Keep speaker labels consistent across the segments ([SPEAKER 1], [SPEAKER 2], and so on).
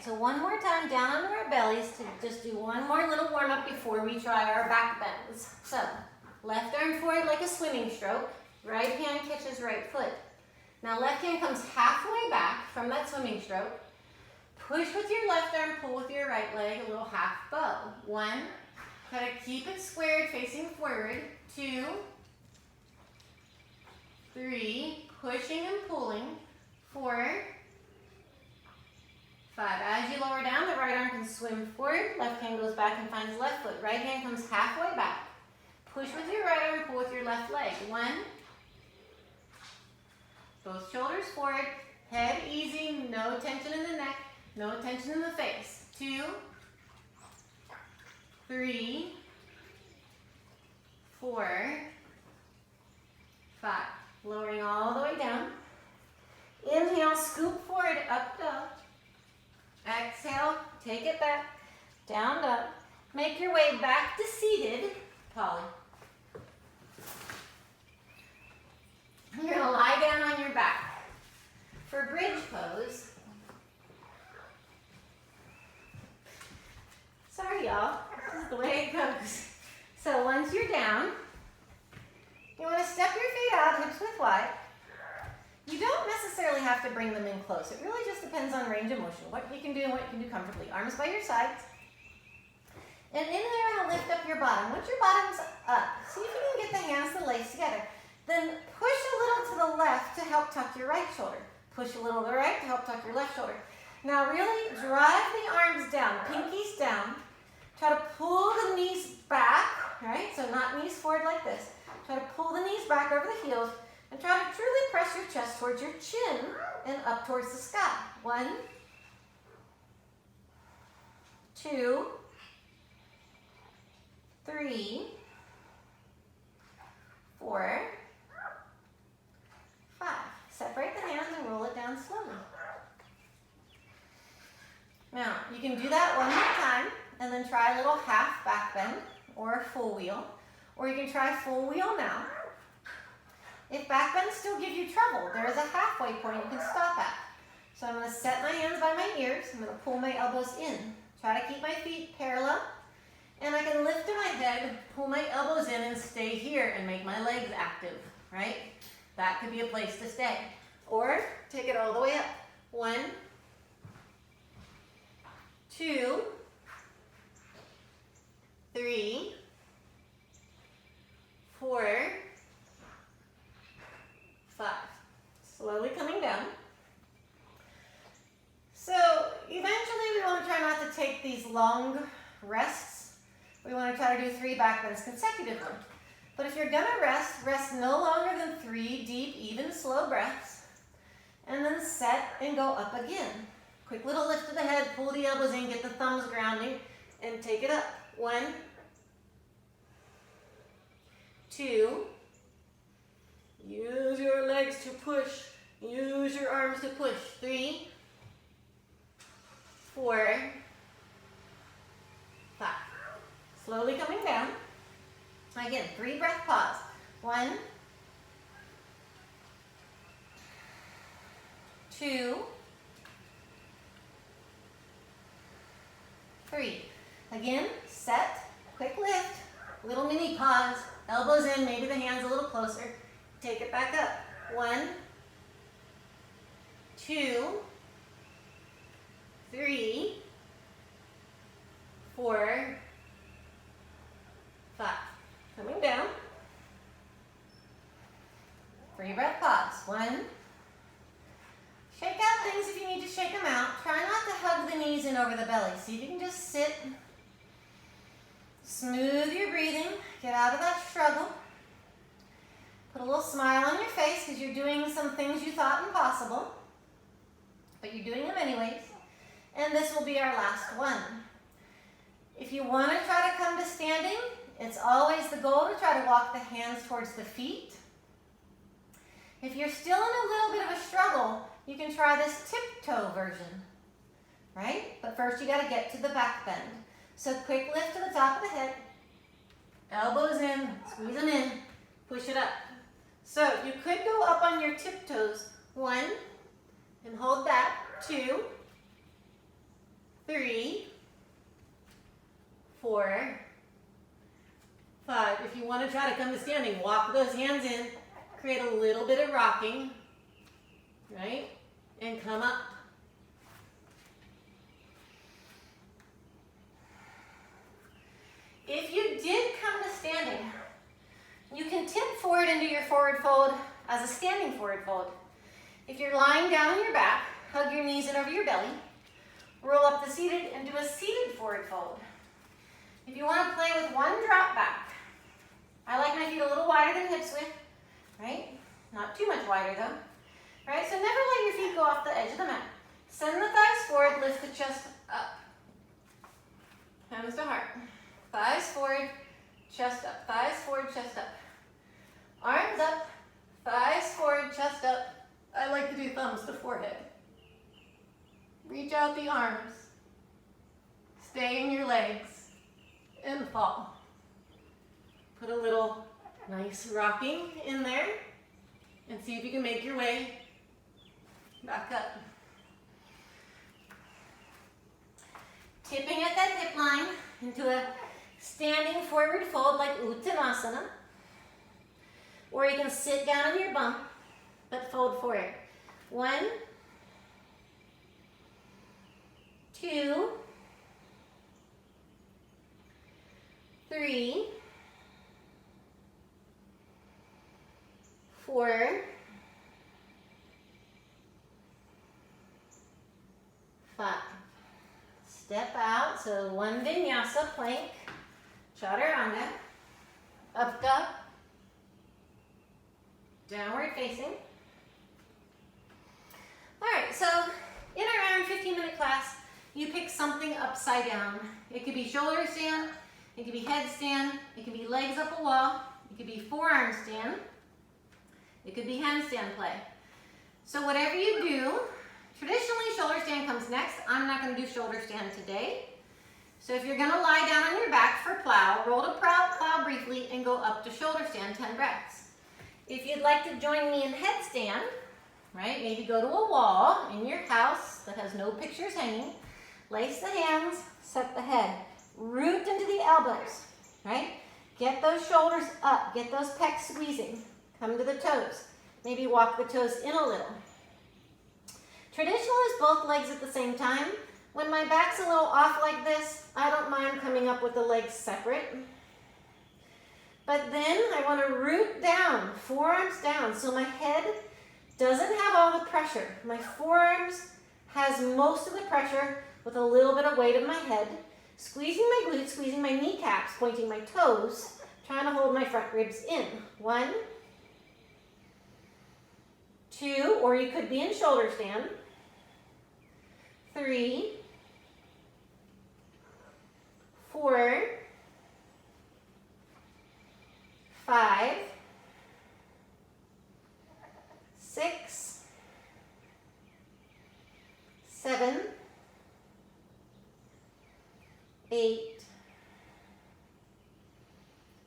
[SPEAKER 1] so one more time down onto our bellies to just do one more little warm up before we try our back bends. So left arm forward like a swimming stroke. Right hand catches right foot. Now left hand comes halfway back from that swimming stroke. Push with your left arm, pull with your right leg, a little half bow. 1, try to keep it squared facing forward. 2, 3, pushing and pulling. 4, 5. As you lower down, the right arm can swim forward. Left hand goes back and finds left foot. Right hand comes halfway back. Push with your right arm, pull with your left leg. 1. Both shoulders forward. Head easy, no tension in the neck, no tension in the face. 2, 3, 4, 5. Lowering all the way down. Inhale, scoop forward, up dog. Exhale, take it back, down dog. Make your way back to seated, Polly. You're gonna lie down on your back. For bridge pose, sorry y'all, this is the way it goes. So once you're down, you wanna step your feet out, hips width wide. You don't necessarily have to bring them in close. It really just depends on range of motion, what you can do and what you can do comfortably. Arms by your sides. And in there, I'll lift up your bottom. Once your bottom's up, see if you can get the hands to lace together. Then push a little to the left to help tuck your right shoulder. Push a little to the right to help tuck your left shoulder. Now really drive the arms down, pinkies down. Try to pull the knees back, right? So not knees forward like this. Try to pull the knees back over the heels. And try to truly press your chest towards your chin and up towards the sky. 1, 2, 3, 4, 5. Separate the hands and roll it down slowly. Now, you can do that one more time and then try a little half back bend or a full wheel. Or you can try full wheel now. If back bends still give you trouble, there is a halfway point you can stop at. So I'm going to set my hands by my ears. I'm going to pull my elbows in. Try to keep my feet parallel. And I can lift in my head, pull my elbows in, and stay here and make my legs active, right? That could be a place to stay. Or take it all the way up. 1, 2, 3, 4, 5. Slowly coming down. So eventually we want to try not to take these long rests. We want to try to do 3 back bends consecutively. But if you're going to rest no longer than 3 deep, even, slow breaths. And then set and go up again. Quick little lift of the head, pull the elbows in, get the thumbs grounding, and take it up. 1, 2, use your legs to push. Use your arms to push. 3, 4, 5. Slowly coming down. Again, 3 breath pause. 1, 2, 3. Again, set, quick lift, little mini pause, elbows in, maybe the hands a little closer. Take it back up. 1, 2, 3, 4, 5. Coming down. 3 breath pause. 1. Shake out things if you need to shake them out. Try not to hug the knees in over the belly. See if you can just sit. Smooth your breathing. Get out of that struggle. Put a little smile on your face because you're doing some things you thought impossible. But you're doing them anyways. And this will be our last one. If you want to try to come to standing, it's always the goal to try to walk the hands towards the feet. If you're still in a little bit of a struggle, you can try this tiptoe version, right? But first you got to get to the back bend. So quick lift to the top of the head, elbows in, squeeze them in, push it up. So you could go up on your tiptoes, 1, and hold that, 2, 3, 4, 5. If you want to try to come to standing, walk those hands in, create a little bit of rocking, right? And come up. If you did come to standing, you can tip forward into your forward fold as a standing forward fold. If you're lying down on your back, hug your knees in over your belly, roll up the seated and do a seated forward fold. If you want to play with one drop back, I like my feet a little wider than hips width, right? Not too much wider though. Right, so never let your feet go off the edge of the mat. Send the thighs forward, lift the chest up. Hands to heart. Thighs forward, chest up. Thighs forward, chest up. Arms up, thighs forward, chest up. I like to do thumbs to forehead. Reach out the arms. Stay in your legs and fall. Put a little nice rocking in there and see if you can make your way back up. Tipping at that hip line into a standing forward fold like Uttanasana. Or you can sit down on your bum, but fold forward. 1, 2, 3, 4, 5. Step out, so 1 vinyasa, plank, chaturanga, upka, downward facing. All right, so in our Iron 15-minute class, you pick something upside down. It could be shoulder stand, it could be headstand, it could be legs up a wall, it could be forearm stand, it could be handstand play. So whatever you do, traditionally shoulder stand comes next. I'm not going to do shoulder stand today. So if you're going to lie down on your back for plow, roll to plow briefly and go up to shoulder stand 10 breaths. If you'd like to join me in headstand, right, maybe go to a wall in your house that has no pictures hanging, lace the hands, set the head, root into the elbows, right? Get those shoulders up, get those pecs squeezing, come to the toes, maybe walk the toes in a little. Traditional is both legs at the same time. When my back's a little off like this, I don't mind coming up with the legs separate. But then I want to root down, forearms down, so my head doesn't have all the pressure. My forearms has most of the pressure with a little bit of weight of my head, squeezing my glutes, squeezing my kneecaps, pointing my toes, trying to hold my front ribs in. 1, 2, or you could be in shoulder stand. 3, 4, 5, 6, 7, 8,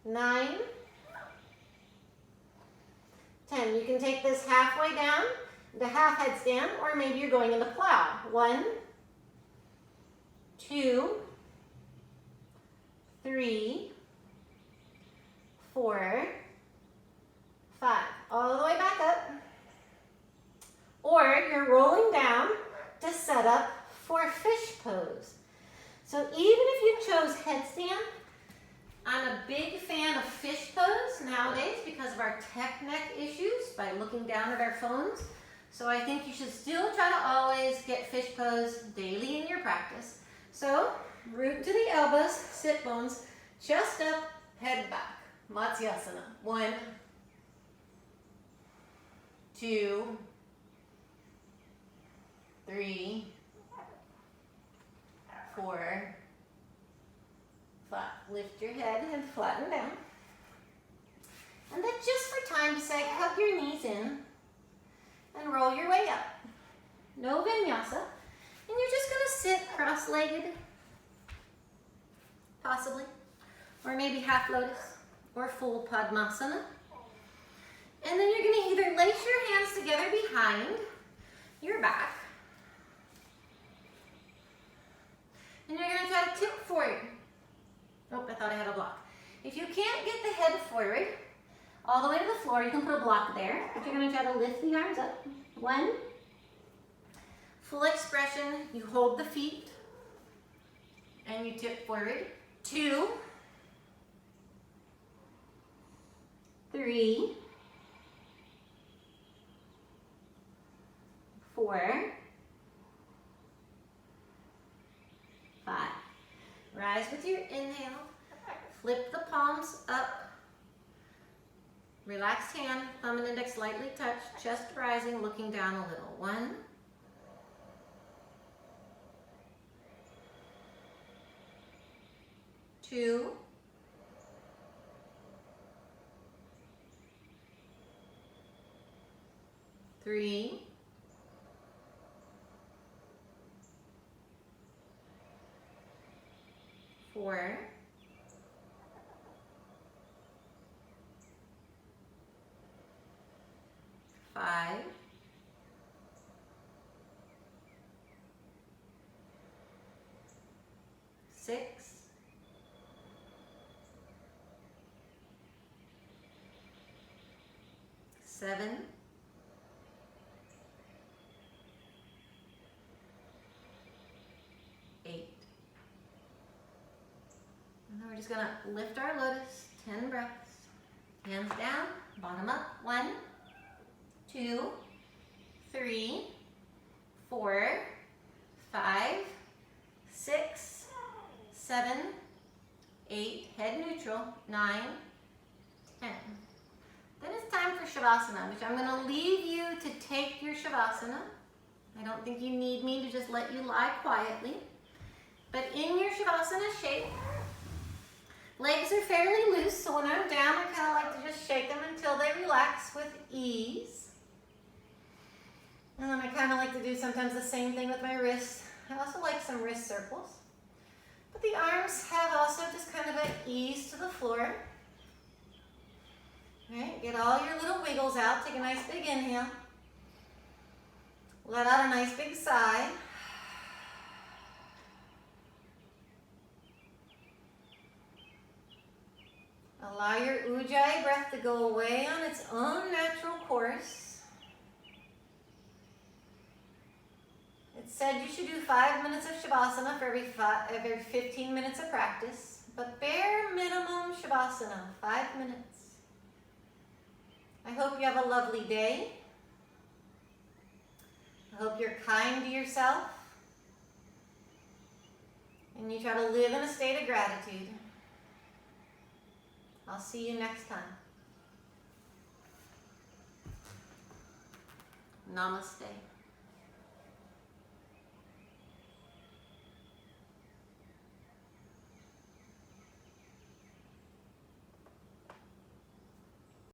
[SPEAKER 1] 9, 10. You can take this halfway down into half headstand, or maybe you're going into plow. 1, 2, 3, 4, 5. All the way back up. Or you're rolling down to set up for fish pose. So even if you chose headstand, I'm a big fan of fish pose nowadays because of our tech neck issues by looking down at our phones. So I think you should still try to always get fish pose daily in your practice. So root to the elbows, sit bones, chest up, head back. Matsyasana. 1, 2, 3, 4, 5. Lift your head and flatten down. And then just for time's sake, hug your knees in and roll your way up. No vinyasa. And you're just going to sit cross-legged, possibly, or maybe half lotus, or full Padmasana. And then you're going to either lace your hands together behind your back, head forward, all the way to the floor. You can put a block there, but you're going to try to lift the arms up. 1. Full expression, you hold the feet, and you tip forward. 2. 3. 4. 5. Rise with your inhale. Flip the palms up. Relaxed hand, thumb and index lightly touch, chest rising, looking down a little. 1. 2. 3. 4. 5. 6. 7. 8. And then we're just going to lift our lotus, 10 breaths. Hands down, bottom up. 1, 2, 3, 4, 5, 6, 7, 8, head neutral, 9, 10. Then it's time for Shavasana, which I'm going to leave you to take your Shavasana. I don't think you need me to just let you lie quietly. But in your Shavasana shape, legs are fairly loose, so when I'm down, I kind of like to just shake them until they relax with ease. And then I kind of like to do sometimes the same thing with my wrists. I also like some wrist circles. But the arms have also just kind of an ease to the floor. All right, get all your little wiggles out. Take a nice big inhale. Let out a nice big sigh. Allow your Ujjayi breath to go away on its own natural course. It said you should do 5 minutes of Shavasana for every 15 minutes of practice, but bare minimum Shavasana, 5 minutes. I hope you have a lovely day. I hope you're kind to yourself, and you try to live in a state of gratitude. I'll see you next time. Namaste.